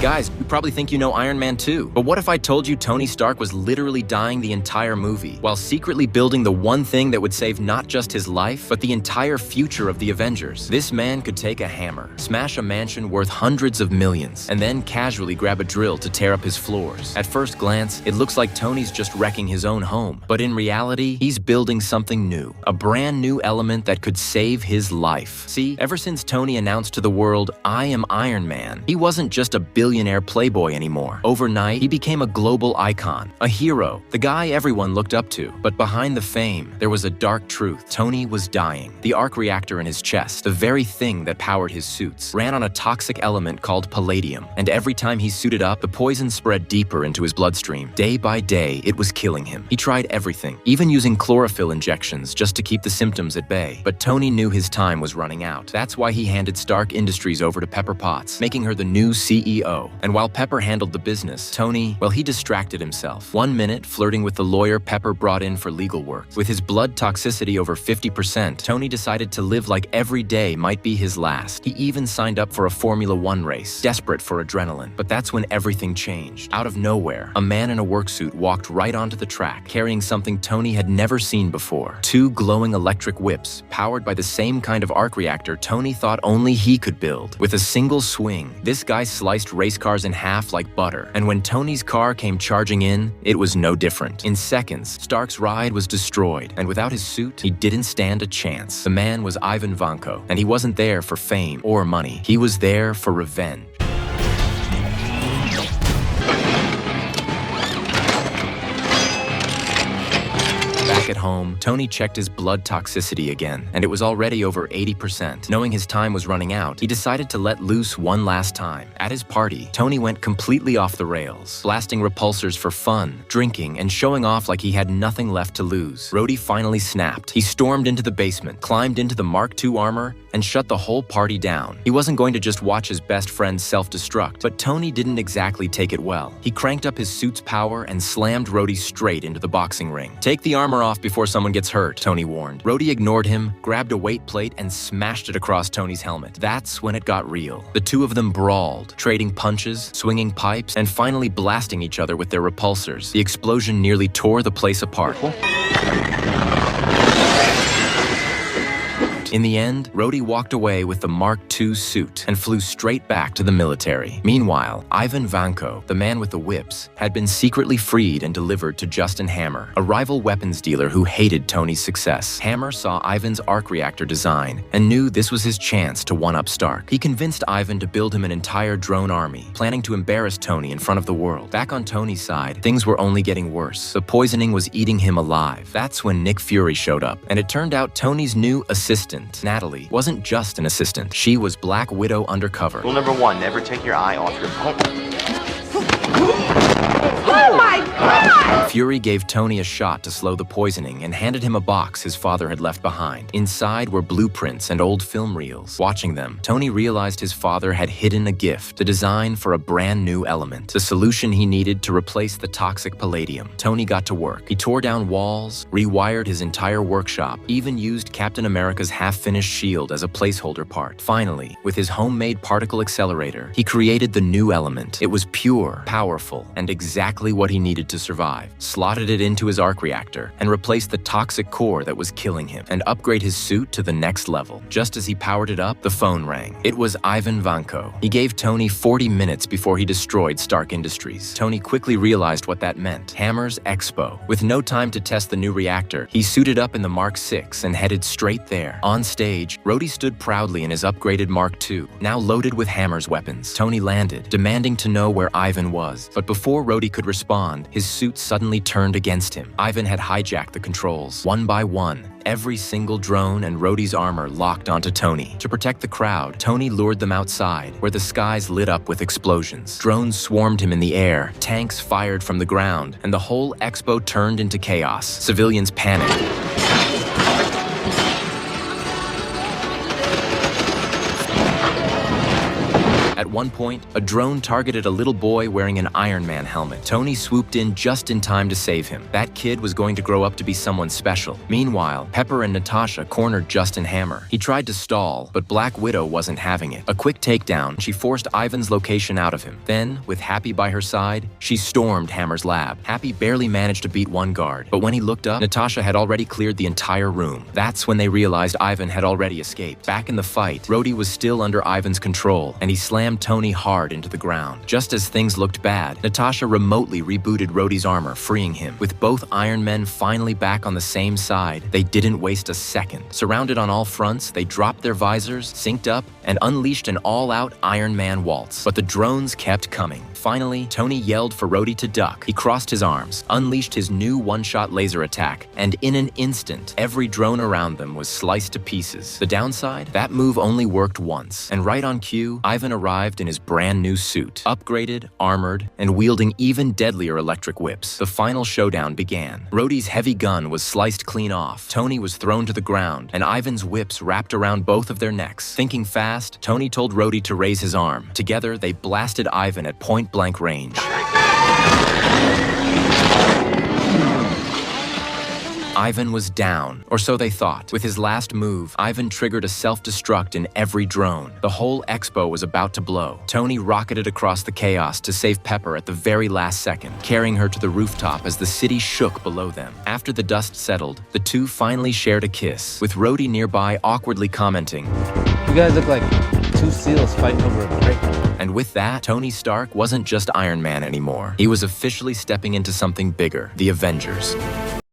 Guys, you probably think you know Iron Man too. But what if I told you Tony Stark was literally dying the entire movie, while secretly building the one thing that would save not just his life, but the entire future of the Avengers? This man could take a hammer, smash a mansion worth hundreds of millions, and then casually grab a drill to tear up his floors. At first glance, it looks like Tony's just wrecking his own home. But in reality, he's building something new. A brand new element that could save his life. See, ever since Tony announced to the world, "I am Iron Man," he wasn't just a billionaire playboy anymore. Overnight, he became a global icon, a hero, the guy everyone looked up to. But behind the fame, there was a dark truth. Tony was dying. The arc reactor in his chest, the very thing that powered his suits, ran on a toxic element called palladium. And every time he suited up, the poison spread deeper into his bloodstream. Day by day, it was killing him. He tried everything, even using chlorophyll injections just to keep the symptoms at bay. But Tony knew his time was running out. That's why he handed Stark Industries over to Pepper Potts, making her the new CEO. And while Pepper handled the business, Tony, well, he distracted himself. One minute, flirting with the lawyer Pepper brought in for legal work. With his blood toxicity over 50%, Tony decided to live like every day might be his last. He even signed up for a Formula One race, desperate for adrenaline. But that's when everything changed. Out of nowhere, a man in a work suit walked right onto the track, carrying something Tony had never seen before. Two glowing electric whips, powered by the same kind of arc reactor Tony thought only he could build. With a single swing, this guy sliced race cars in half like butter. And when Tony's car came charging in, it was no different. In seconds, Stark's ride was destroyed, and without his suit, he didn't stand a chance. The man was Ivan Vanko, and he wasn't there for fame or money. He was there for revenge. Back at home, Tony checked his blood toxicity again, and it was already over 80%. Knowing his time was running out, he decided to let loose one last time. At his party, Tony went completely off the rails, blasting repulsors for fun, drinking, and showing off like he had nothing left to lose. Rhodey finally snapped. He stormed into the basement, climbed into the Mark II armor, and shut the whole party down. He wasn't going to just watch his best friend self-destruct, but Tony didn't exactly take it well. He cranked up his suit's power and slammed Rhodey straight into the boxing ring. "Take the armor off before someone gets hurt," Tony warned. Rhodey ignored him, grabbed a weight plate, and smashed it across Tony's helmet. That's when it got real. The two of them brawled, trading punches, swinging pipes, and finally blasting each other with their repulsors. The explosion nearly tore the place apart. In the end, Rhodey walked away with the Mark II suit and flew straight back to the military. Meanwhile, Ivan Vanko, the man with the whips, had been secretly freed and delivered to Justin Hammer, a rival weapons dealer who hated Tony's success. Hammer saw Ivan's arc reactor design and knew this was his chance to one-up Stark. He convinced Ivan to build him an entire drone army, planning to embarrass Tony in front of the world. Back on Tony's side, things were only getting worse. The poisoning was eating him alive. That's when Nick Fury showed up, and it turned out Tony's new assistant, Natalie, wasn't just an assistant. She was Black Widow undercover. Rule number 1, never take your eye off your phone. Oh my God! Fury gave Tony a shot to slow the poisoning and handed him a box his father had left behind. Inside were blueprints and old film reels. Watching them, Tony realized his father had hidden a gift, the design for a brand new element, the solution he needed to replace the toxic palladium. Tony got to work. He tore down walls, rewired his entire workshop, even used Captain America's half-finished shield as a placeholder part. Finally, with his homemade particle accelerator, he created the new element. It was pure, powerful, and exactly what he needed to survive. Slotted it into his arc reactor and replaced the toxic core that was killing him and upgrade his suit to the next level. Just as he powered it up, the phone rang. It was Ivan Vanko. He gave Tony 40 minutes before he destroyed Stark Industries. Tony quickly realized what that meant. Hammer's Expo. With no time to test the new reactor, he suited up in the Mark VI and headed straight there. On stage, Rhodey stood proudly in his upgraded Mark II, now loaded with Hammer's weapons. Tony landed, demanding to know where Ivan was. But before Rhodey could respond, his suit suddenly turned against him. Ivan had hijacked the controls. One by one, every single drone and Rhodey's armor locked onto Tony. To protect the crowd, Tony lured them outside, where the skies lit up with explosions. Drones swarmed him in the air, tanks fired from the ground, and the whole Expo turned into chaos. Civilians panicked. At At one point, a drone targeted a little boy wearing an Iron Man helmet. Tony swooped in just in time to save him. That kid was going to grow up to be someone special. Meanwhile, Pepper and Natasha cornered Justin Hammer. He tried to stall, but Black Widow wasn't having it. A quick takedown, she forced Ivan's location out of him. Then, with Happy by her side, she stormed Hammer's lab. Happy barely managed to beat one guard, but when he looked up, Natasha had already cleared the entire room. That's when they realized Ivan had already escaped. Back in the fight, Rhodey was still under Ivan's control, and he slammed Tony hard into the ground. Just as things looked bad, Natasha remotely rebooted Rhodey's armor, freeing him. With both Iron Men finally back on the same side, they didn't waste a second. Surrounded on all fronts, they dropped their visors, synced up, and unleashed an all-out Iron Man waltz. But the drones kept coming. Finally, Tony yelled for Rhodey to duck. He crossed his arms, unleashed his new one-shot laser attack, and in an instant, every drone around them was sliced to pieces. The downside? That move only worked once. And right on cue, Ivan arrived in his brand new suit, upgraded, armored, and wielding even deadlier electric whips. The final showdown began. Rhodey's heavy gun was sliced clean off. Tony was thrown to the ground, and Ivan's whips wrapped around both of their necks. Thinking fast, Tony told Rhodey to raise his arm. Together, they blasted Ivan at point-blank range. Ivan was down, or so they thought. With his last move, Ivan triggered a self-destruct in every drone. The whole Expo was about to blow. Tony rocketed across the chaos to save Pepper at the very last second, carrying her to the rooftop as the city shook below them. After the dust settled, the two finally shared a kiss, with Rhodey nearby awkwardly commenting, "You guys look like two seals fighting over a break." And with that, Tony Stark wasn't just Iron Man anymore. He was officially stepping into something bigger, the Avengers.